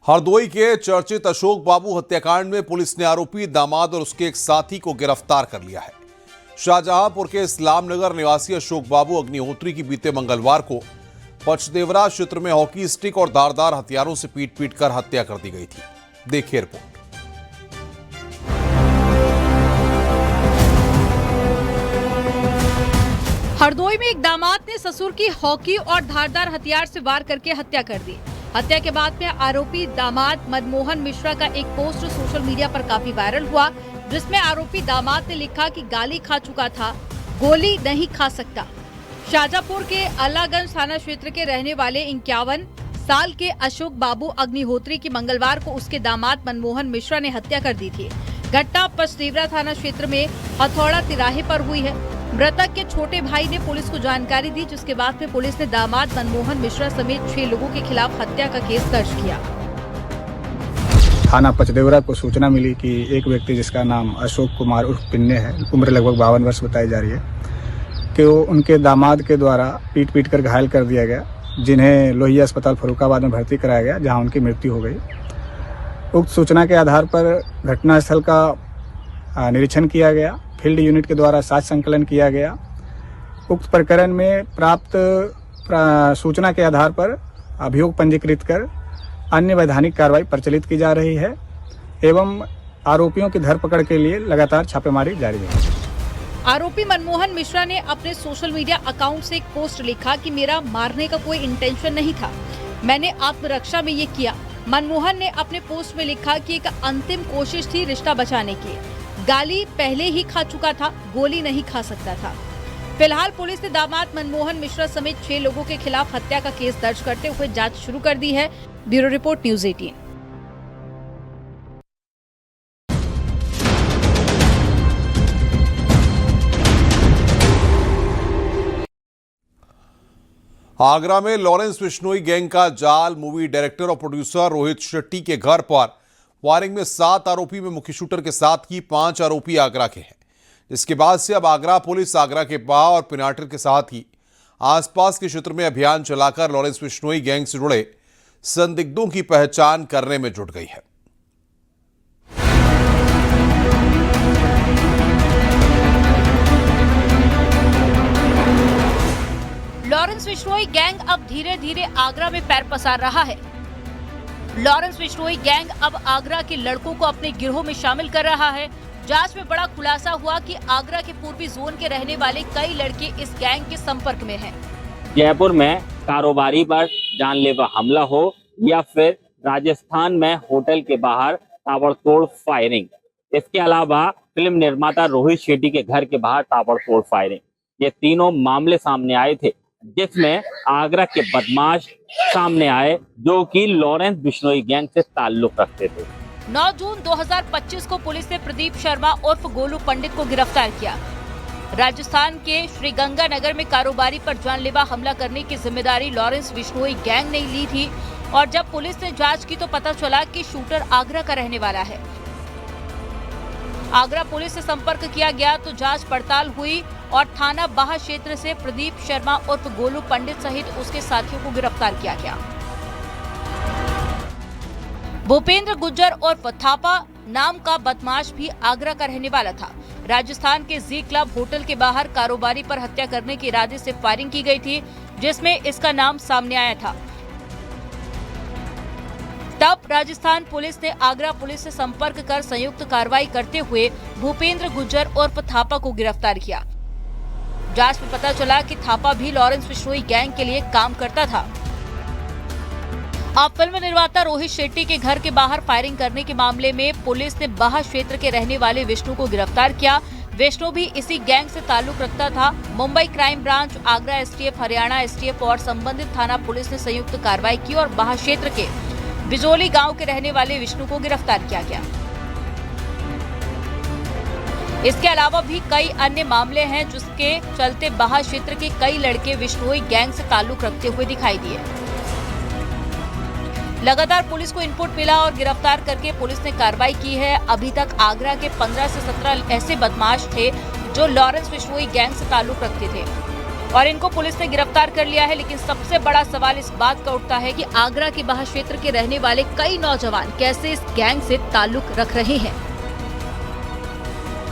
हरदोई के चर्चित अशोक बाबू हत्याकांड में पुलिस ने आरोपी दामाद और उसके एक साथी को गिरफ्तार कर लिया है। शाहजहांपुर के इस्लाम नगर निवासी अशोक बाबू अग्निहोत्री की बीते मंगलवार को पचदेवरा क्षेत्र में हॉकी स्टिक और धारदार हथियारों से पीट कर हत्या कर दी गई थी। देखिए रिपोर्ट। हरदोई में एक दामाद ने ससुर की हॉकी और धारदार हथियार से वार करके हत्या कर दी। हत्या के बाद में आरोपी दामाद मनमोहन मिश्रा का एक पोस्ट सोशल मीडिया पर काफी वायरल हुआ, जिसमें आरोपी दामाद ने लिखा कि गाली खा चुका था, गोली नहीं खा सकता। शाहजहांपुर के अल्लाहगंज थाना क्षेत्र के रहने वाले 51 साल के अशोक बाबू अग्निहोत्री की मंगलवार को उसके दामाद मनमोहन मिश्रा ने हत्या कर दी थी। घटना पचदेवरा थाना क्षेत्र में हथौड़ा तिराहे पर हुई है। मृतक के छोटे भाई ने पुलिस को जानकारी दी, जिसके बाद में पुलिस ने दामाद मनमोहन मिश्रा समेत 6 लोगों के खिलाफ हत्या का केस दर्ज किया। थाना पचदेवरा को सूचना मिली कि एक व्यक्ति जिसका नाम अशोक कुमार उर्फ पिन्ने है, उम्र लगभग 52 वर्ष बताई जा रही है, कि वो उनके दामाद के द्वारा पीट कर घायल कर दिया गया, जिन्हें लोहिया अस्पताल फर्रुखाबाद में भर्ती कराया गया, जहां उनकी मृत्यु हो गई। उक्त सूचना के आधार पर घटनास्थल का निरीक्षण किया गया, फील्ड यूनिट के द्वारा साक्ष्य संकलन किया गया। उक्त प्रकरण में प्राप्त सूचना के आधार पर अभियोग पंजीकृत कर अन्य वैधानिक कार्रवाई प्रचलित की जा रही है एवं आरोपियों की धरपकड़ के लिए लगातार छापेमारी जारी है। आरोपी मनमोहन मिश्रा ने अपने सोशल मीडिया अकाउंट से एक पोस्ट लिखा कि मेरा मारने का कोई इंटेंशन नहीं था, मैंने आत्मरक्षा में ये किया। मनमोहन ने अपने पोस्ट में लिखा कि एक अंतिम कोशिश थी रिश्ता बचाने की, गाली पहले ही खा चुका था, गोली नहीं खा सकता था। फिलहाल पुलिस ने दामाद मनमोहन मिश्रा समेत 6 लोगों के खिलाफ हत्या का केस दर्ज करते हुए जांच शुरू कर दी है। Bureau report, news 18। आगरा में लॉरेंस बिश्नोई गैंग का जाल मूवी डायरेक्टर और प्रोड्यूसर रोहित शेट्टी के घर पर फायरिंग में 7 आरोपी में मुख्य शूटर के साथ ही 5 आरोपी आगरा के हैं, जिसके बाद से अब आगरा पुलिस आगरा के बाह और पिनाटर के साथ ही आसपास के क्षेत्र में अभियान चलाकर लॉरेंस बिश्नोई गैंग से जुड़े संदिग्धों की पहचान करने में जुट गई है। लॉरेंस बिश्नोई गैंग अब धीरे धीरे आगरा में पैर पसार रहा है। लॉरेंस बिश्नोई गैंग अब आगरा के लड़कों को अपने गिरोह में शामिल कर रहा है। जांच में बड़ा खुलासा हुआ कि आगरा के पूर्वी जोन के रहने वाले कई लड़के इस गैंग के संपर्क में हैं। जयपुर में कारोबारी पर जानलेवा हमला हो या फिर राजस्थान में होटल के बाहर ताबड़तोड़ फायरिंग, इसके अलावा फिल्म निर्माता रोहित शेट्टी के घर के बाहर ताबड़तोड़ फायरिंग, ये तीनों मामले सामने आए थे, जिसमें आगरा के बदमाश सामने आए जो कि लॉरेंस बिश्नोई गैंग से ताल्लुक रखते थे। 9 जून 2025 को पुलिस ने प्रदीप शर्मा उर्फ गोलू पंडित को गिरफ्तार किया। राजस्थान के श्रीगंगानगर में कारोबारी पर जानलेवा हमला करने की जिम्मेदारी लॉरेंस बिश्नोई गैंग ने ली थी, और जब पुलिस ने जांच की तो पता चला कि शूटर आगरा का रहने वाला है। आगरा पुलिस से संपर्क किया गया तो जांच पड़ताल हुई और थाना बाह क्षेत्र से प्रदीप शर्मा उर्फ गोलू पंडित सहित उसके साथियों को गिरफ्तार किया गया। भूपेंद्र गुज्जर उर्फ थापा नाम का बदमाश भी आगरा का रहने वाला था। राजस्थान के जी क्लब होटल के बाहर कारोबारी पर हत्या करने के इरादे से फायरिंग की गई थी, जिसमें इसका नाम सामने आया था। तब राजस्थान पुलिस ने आगरा पुलिस से संपर्क कर संयुक्त कार्रवाई करते हुए भूपेंद्र गुज्जर उर्फ थापा को गिरफ्तार किया। जांच में पता चला कि थापा भी लॉरेंस बिश्नोई गैंग के लिए काम करता था। अब फिल्म निर्माता रोहित शेट्टी के घर के बाहर फायरिंग करने के मामले में पुलिस ने बाह क्षेत्र के रहने वाले विष्णु को गिरफ्तार किया। विष्णु भी इसी गैंग से ताल्लुक रखता था। Mumbai crime branch, Agra STF, Haryana STF और संबंधित थाना पुलिस ने संयुक्त कार्रवाई की और बाह क्षेत्र के बिजोली गांव के रहने वाले विष्णु को गिरफ्तार किया गया। इसके अलावा भी कई अन्य मामले हैं, जिसके चलते बाह क्षेत्र के कई लड़के बिश्नोई गैंग से ताल्लुक रखते हुए दिखाई दिए। लगातार पुलिस को इनपुट मिला और गिरफ्तार करके पुलिस ने कार्रवाई की है। अभी तक आगरा के 15 से 17 ऐसे बदमाश थे जो लॉरेंस बिश्नोई गैंग से ताल्लुक रखते थे। और इनको पुलिस ने गिरफ्तार कर लिया है। लेकिन सबसे बड़ा सवाल इस बात का उठता है कि आगरा के बाहर क्षेत्र के रहने वाले कई नौजवान कैसे इस गैंग से ताल्लुक रख रहे हैं।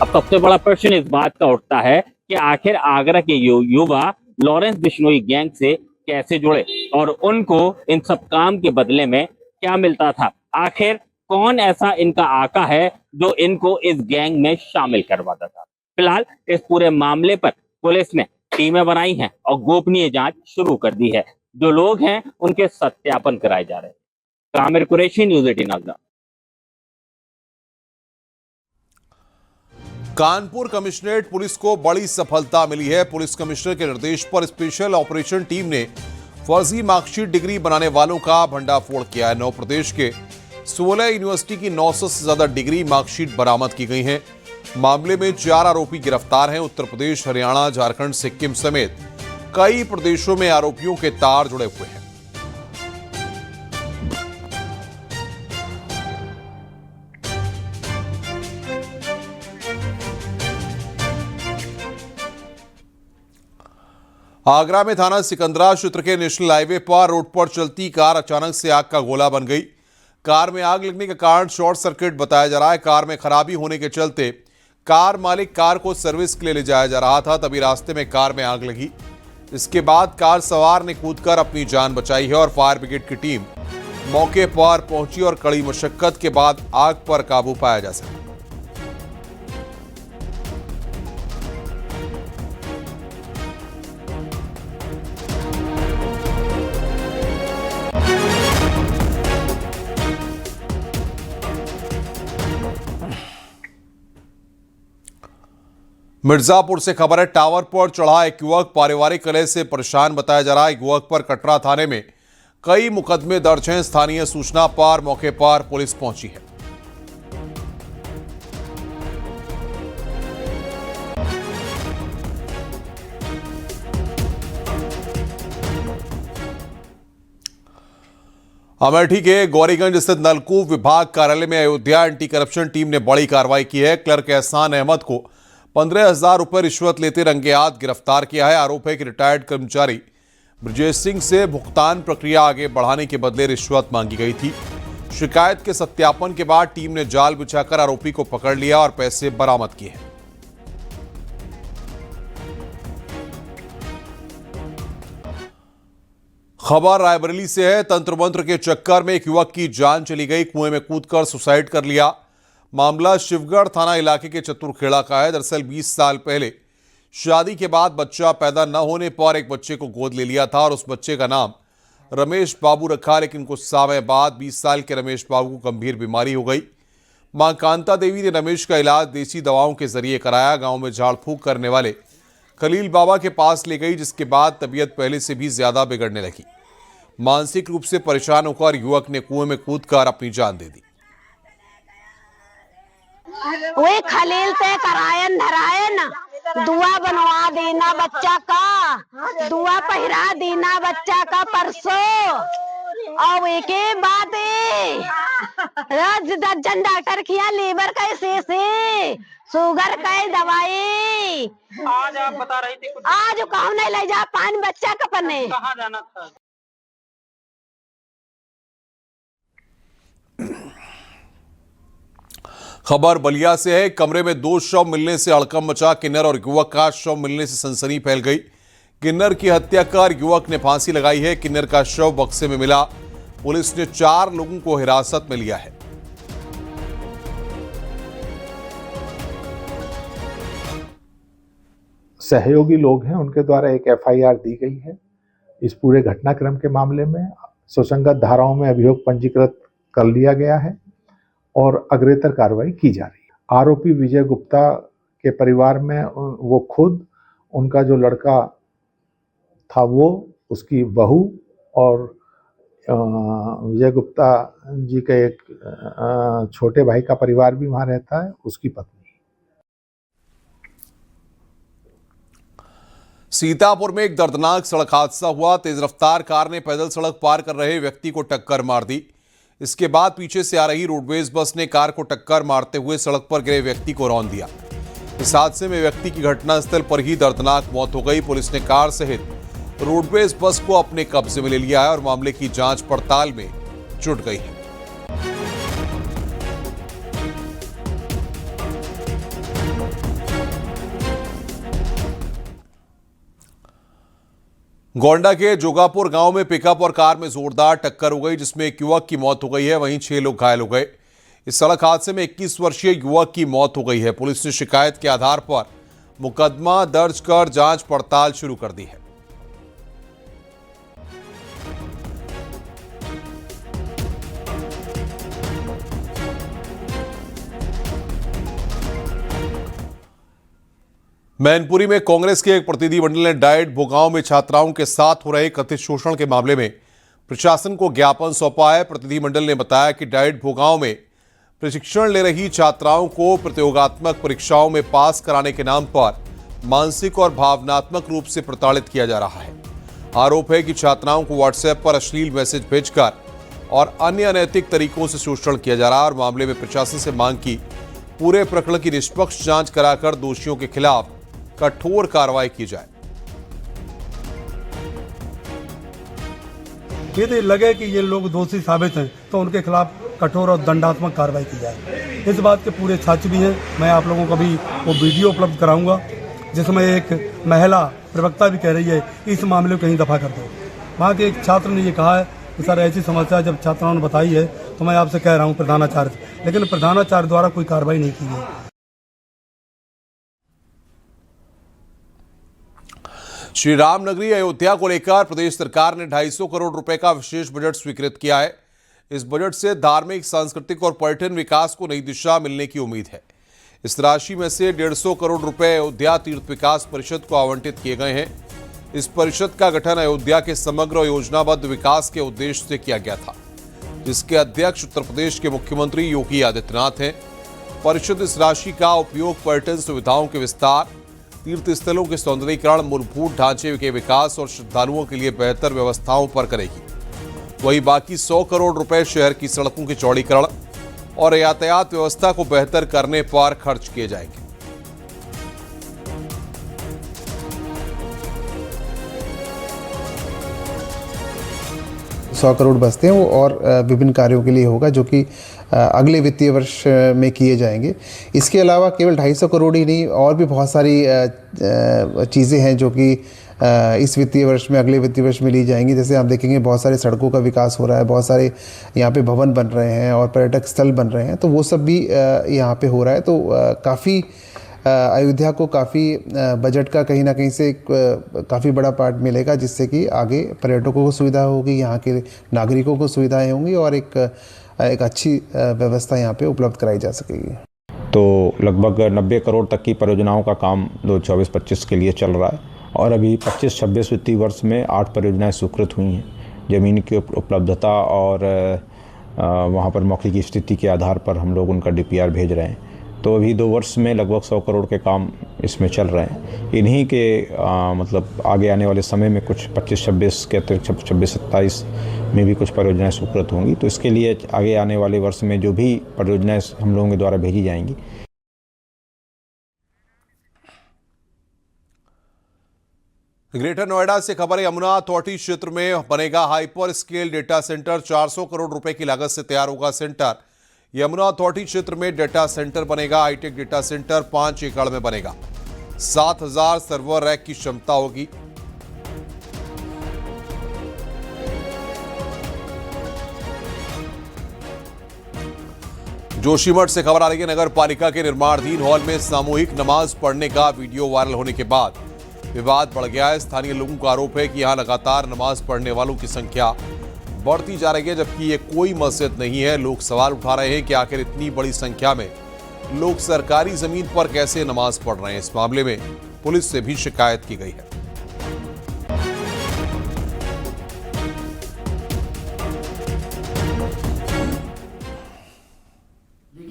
अब सबसे बड़ा प्रश्न इस बात का उठता है कि आखिर आगरा के युवा लॉरेंस बिश्नोई गैंग से कैसे जुड़े और उनको इन सब काम के बदले में क्या मिलता था। आखिर कौन ऐसा इनका आका है जो इनको इस गैंग में शामिल करवाता था। फिलहाल इस पूरे मामले पर पुलिस ने टीमें बनाई हैं और गोपनीय जांच शुरू कर दी है। जो लोग हैं उनके सत्यापन कराए जा रहे हैं। Aamir Qureshi, news 18 Agra. Kanpur commissionerate police को बड़ी सफलता मिली है। पुलिस कमिश्नर के निर्देश पर स्पेशल ऑपरेशन टीम ने फर्जी मार्कशीट डिग्री बनाने वालों का भंडाफोड़ किया है। 9 प्रदेश के 16 यूनिवर्सिटी की 900 से ज्यादा डिग्री मार्कशीट बरामद की गई हैं। मामले में 4 आरोपी गिरफ्तार हैं। उत्तर प्रदेश, हरियाणा, झारखंड, सिक्किम समेत कई प्रदेशों में आरोपियों के तार जुड़े हुए हैं। आगरा में थाना सिकंदरा क्षेत्र के नेशनल हाईवे पर रोड पर चलती कार अचानक से आग का गोला बन गई। कार में आग लगने का कारण शॉर्ट सर्किट बताया जा रहा है। कार में खराबी होने के चलते कार मालिक कार को सर्विस के लिए ले जाया जा रहा था, तभी रास्ते में कार में आग लगी। इसके बाद कार सवार ने कूदकर अपनी जान बचाई है और फायर ब्रिगेड की टीम मौके पर पहुंची और कड़ी मशक्कत के बाद आग पर काबू पाया जा सका। मिर्जापुर से खबर है। टावर पर चढ़ा एक युवक पारिवारिक कलह से परेशान बताया जा रहा है। युवक पर कटरा थाने में कई मुकदमे दर्ज हैं। स्थानीय सूचना पर मौके पर पुलिस पहुंची है। अमेठी के गौरीगंज स्थित नलकूप विभाग कार्यालय में अयोध्या एंटी करप्शन टीम ने बड़ी कार्रवाई की है। क्लर्क एहसान अहमद को 15,000 रुपए रिश्वत लेते रंगे हाथ गिरफ्तार किया है। आरोप है कि रिटायर्ड कर्मचारी ब्रजेश सिंह से भुगतान प्रक्रिया आगे बढ़ाने के बदले रिश्वत मांगी गई थी। शिकायत के सत्यापन के बाद टीम ने जाल बिछाकर आरोपी को पकड़ लिया और पैसे बरामद किए हैं। खबर रायबरेली से है। तंत्र मंत्र के चक्कर में एक युवक की जान चली गई। कुएं में कूदकर सुसाइड कर लिया। मामला शिवगढ़ थाना इलाके के चतुरखेड़ा का है। दरअसल 20 साल पहले शादी के बाद बच्चा पैदा न होने पर एक बच्चे को गोद ले लिया था और उस बच्चे का नाम रमेश बाबू रखा। लेकिन कुछ समय बाद 20 साल के रमेश बाबू को गंभीर बीमारी हो गई। मां कांता देवी ने रमेश का इलाज देसी दवाओं के जरिए कराया। गांव में झाड़ फूंक करने वाले खलील बाबा के पास ले गई, जिसके बाद तबीयत पहले से भी ज्यादा बिगड़ने लगी। मानसिक रूप से परेशान होकर युवक ने कुएं में कूदकर अपनी जान दे दी। वे खलील ते करायन धरायन दुआ बनवा देना बच्चा का, दुआ पहिरा देना बच्चा का परसों। और एक बात दर्जन डॉक्टर किया, लीवर कैसे से शुगर का दवाई। आज आप बता रही थी कुछ, आज कहूँ नहीं ले जा पान बच्चा का पन्ने। कहाँ जाना था? खबर बलिया से है। कमरे में 2 शव मिलने से हड़कंप मचा। किन्नर और युवक का शव मिलने से सनसनी फैल गई। किन्नर की हत्या कर युवक ने फांसी लगाई है। किन्नर का शव बक्से में मिला। पुलिस ने 4 लोगों को हिरासत में लिया है। सहयोगी लोग हैं, उनके द्वारा एक एफआईआर दी गई है। इस पूरे घटनाक्रम के मामले में सुसंगत धाराओं में अभियोग पंजीकृत कर लिया गया है और अग्रेतर कार्रवाई की जा रही है। आरोपी विजय गुप्ता के परिवार में वो खुद, उनका जो लड़का था वो, उसकी बहू और विजय गुप्ता जी का एक छोटे भाई का परिवार भी वहाँ रहता है, उसकी पत्नी। सीतापुर में एक दर्दनाक सड़क हादसा हुआ। तेज रफ्तार कार ने पैदल सड़क पार कर रहे व्यक्ति को टक्कर मार दी। इसके बाद पीछे से आ रही रोडवेज बस ने कार को टक्कर मारते हुए सड़क पर गिरे व्यक्ति को रौंद दिया। इस हादसे में व्यक्ति की घटनास्थल पर ही दर्दनाक मौत हो गई। पुलिस ने कार सहित रोडवेज बस को अपने कब्जे में ले लिया है और मामले की जांच पड़ताल में जुट गई है। गोंडा के जोगापुर गांव में पिकअप और कार में जोरदार टक्कर हो गई, जिसमें एक युवक की मौत हो गई है, वहीं 6 लोग घायल हो गए। इस सड़क हादसे में 21 वर्षीय युवक की मौत हो गई है। पुलिस ने शिकायत के आधार पर मुकदमा दर्ज कर जांच पड़ताल शुरू कर दी है। मैनपुरी में कांग्रेस के एक प्रतिनिधिमंडल ने डाइट भोगांव में छात्राओं के साथ हो रहे कथित शोषण के मामले में प्रशासन को ज्ञापन सौंपा है। प्रतिनिधिमंडल ने बताया कि डाइट भोगांव में प्रशिक्षण ले रही छात्राओं को प्रतियोगात्मक परीक्षाओं में पास कराने के नाम पर मानसिक और भावनात्मक रूप से प्रताड़ित किया जा रहा है। आरोप है कि छात्राओं को व्हाट्सएप पर अश्लील मैसेज भेजकर और अन्य अनैतिक तरीकों से शोषण किया जा रहा है और मामले में प्रशासन से मांग की पूरे प्रकरण की निष्पक्ष जांच कराकर दोषियों के खिलाफ कठोर कार्रवाई की जाए। यदि लगे कि ये लोग दोषी साबित हैं तो उनके खिलाफ कठोर और दंडात्मक कार्रवाई की जाए। इस बात के पूरे सच भी हैं। मैं आप लोगों को भी वो वीडियो उपलब्ध कराऊंगा जिसमें एक महिला प्रवक्ता भी कह रही है कि इस मामले को कहीं दफा कर दो। वहाँ के एक छात्र ने ये कहा है कि सर ऐसी समस्या जब छात्राओं ने बताई है तो मैं आपसे कह रहा हूँ प्रधानाचार्य, लेकिन प्रधानाचार्य द्वारा कोई कार्रवाई नहीं की गई। श्री राम नगरी अयोध्या को लेकर प्रदेश सरकार ने 250 करोड़ रुपए का विशेष बजट स्वीकृत किया है। इस बजट से धार्मिक, सांस्कृतिक और पर्यटन विकास को नई दिशा मिलने की उम्मीद है। इस राशि में से 150 करोड़ रुपए अयोध्या तीर्थ विकास परिषद को आवंटित किए गए हैं। इस परिषद का गठन अयोध्या के समग्र योजनाबद्ध विकास के उद्देश्य से किया गया था, जिसके अध्यक्ष उत्तर प्रदेश के मुख्यमंत्री योगी आदित्यनाथ हैं। परिषद इस राशि का उपयोग पर्यटन सुविधाओं के विस्तार, तीर्थ स्थलों के सौंदर्यीकरण, मूलभूत ढांचे के विकास और श्रद्धालुओं के लिए बेहतर व्यवस्थाओं पर करेगी। वहीं बाकी 100 करोड़ रुपए शहर की सड़कों के चौड़ीकरण और यातायात व्यवस्था को बेहतर करने पर खर्च किए जाएंगे। 100 करोड़ बचते हैं वो और विभिन्न कार्यों के लिए होगा जो कि अगले वित्तीय वर्ष में किए जाएंगे। इसके अलावा केवल 250 करोड़ ही नहीं, और भी बहुत सारी चीज़ें हैं जो कि इस वित्तीय वर्ष में, अगले वित्तीय वर्ष में ली जाएंगी। जैसे आप देखेंगे बहुत सारे सड़कों का विकास हो रहा है, बहुत सारे यहाँ पे भवन बन रहे हैं और पर्यटक स्थल बन रहे हैं, तो वो सब भी यहाँ पे हो रहा है। तो काफ़ी अयोध्या को काफ़ी बजट का कहीं ना कहीं से काफ़ी बड़ा पार्ट मिलेगा, जिससे कि आगे पर्यटकों को सुविधा होगी, यहाँ के नागरिकों को सुविधाएं होंगी और एक अच्छी व्यवस्था यहाँ पे उपलब्ध कराई जा सकेगी। तो लगभग 90 करोड़ तक की परियोजनाओं का काम 2024-25 के लिए चल रहा है और अभी 25-26 वित्तीय वर्ष में 8 परियोजनाएं स्वीकृत हुई हैं। ज़मीन की उपलब्धता और वहाँ पर मौके की स्थिति के आधार पर हम लोग उनका DPR भेज रहे हैं। तो अभी 2 वर्ष में लगभग 100 करोड़ के काम इसमें चल रहे हैं। इन्हीं के मतलब आगे आने वाले समय में कुछ 25-26 के अतिरिक्त 26-27 में भी कुछ परियोजनाएं स्वीकृत होंगी। तो इसके लिए आगे आने वाले वर्ष में जो भी परियोजनाएं हम लोगों के द्वारा भेजी जाएंगी। ग्रेटर नोएडा से खबर है, यमुना अथॉरिटी क्षेत्र में बनेगा hyper scale data centre. 400 crore रुपए की लागत से तैयार होगा सेंटर। यमुना अथॉरिटी क्षेत्र में डेटा सेंटर बनेगा। हाईटेक डेटा सेंटर 5 एकड़ में बनेगा। 7000 सर्वर रैक की क्षमता होगी। जोशीमठ से खबर आ रही है, नगर पालिका के निर्माणाधीन हॉल में सामूहिक नमाज पढ़ने का वीडियो वायरल होने के बाद विवाद बढ़ गया है। स्थानीय लोगों का आरोप है कि यहां लगातार नमाज पढ़ने वालों की संख्या बढ़ती जा रही है, जबकि ये कोई मस्जिद नहीं है। लोग सवाल उठा रहे हैं कि आखिर इतनी बड़ी संख्या में लोग सरकारी जमीन पर कैसे नमाज पढ़ रहे हैं। इस मामले में पुलिस से भी शिकायत की गई है।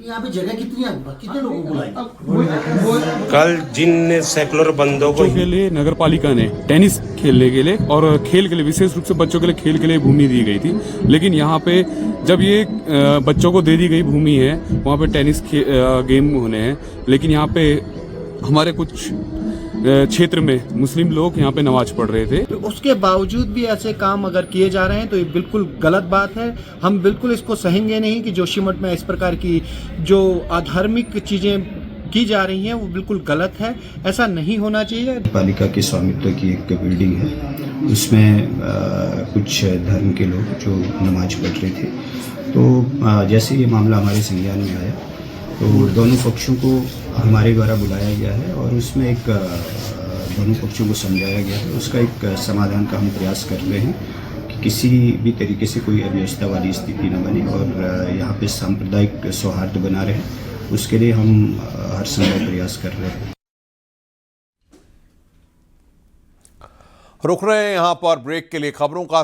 यहाँ पे जगह कितनी है, कितने लोगों को बुलाएंगे? कल जिन सेकुलर बंदों को के लिए नगर पालिका ने टेनिस खेलने के लिए और खेल के लिए, विशेष रूप से बच्चों के लिए खेल के लिए भूमि दी गई थी। लेकिन यहाँ पे जब ये बच्चों को दे दी गई भूमि है, वहाँ पे टेनिस गेम होने हैं, लेकिन यहाँ पे हमारे कुछ क्षेत्र में मुस्लिम लोग यहाँ पे नमाज पढ़ रहे थे। तो उसके बावजूद भी ऐसे काम अगर किए जा रहे हैं तो ये बिल्कुल गलत बात है। हम बिल्कुल इसको सहेंगे नहीं कि जोशीमठ में इस प्रकार की जो अधार्मिक चीजें की जा रही हैं वो बिल्कुल गलत है, ऐसा नहीं होना चाहिए। पालिका के स्वामित्व की एक बिल्डिंग है, उसमें कुछ धर्म के लोग जो नमाज पढ़ रहे थे, तो जैसे ये मामला हमारे संज्ञान में आया तो दोनों पक्षों को हमारे द्वारा बुलाया गया है और उसमें एक दोनों पक्षों को समझाया गया है। उसका एक समाधान का हम प्रयास कर रहे हैं कि किसी भी तरीके से कोई अव्यवस्था वाली स्थिति न बने और यहाँ पे सांप्रदायिक सौहार्द बना रहे, उसके लिए हम हर समय प्रयास कर रहे हैं। रुक रहे हैं यहाँ पर ब्रेक के लिए खबरों का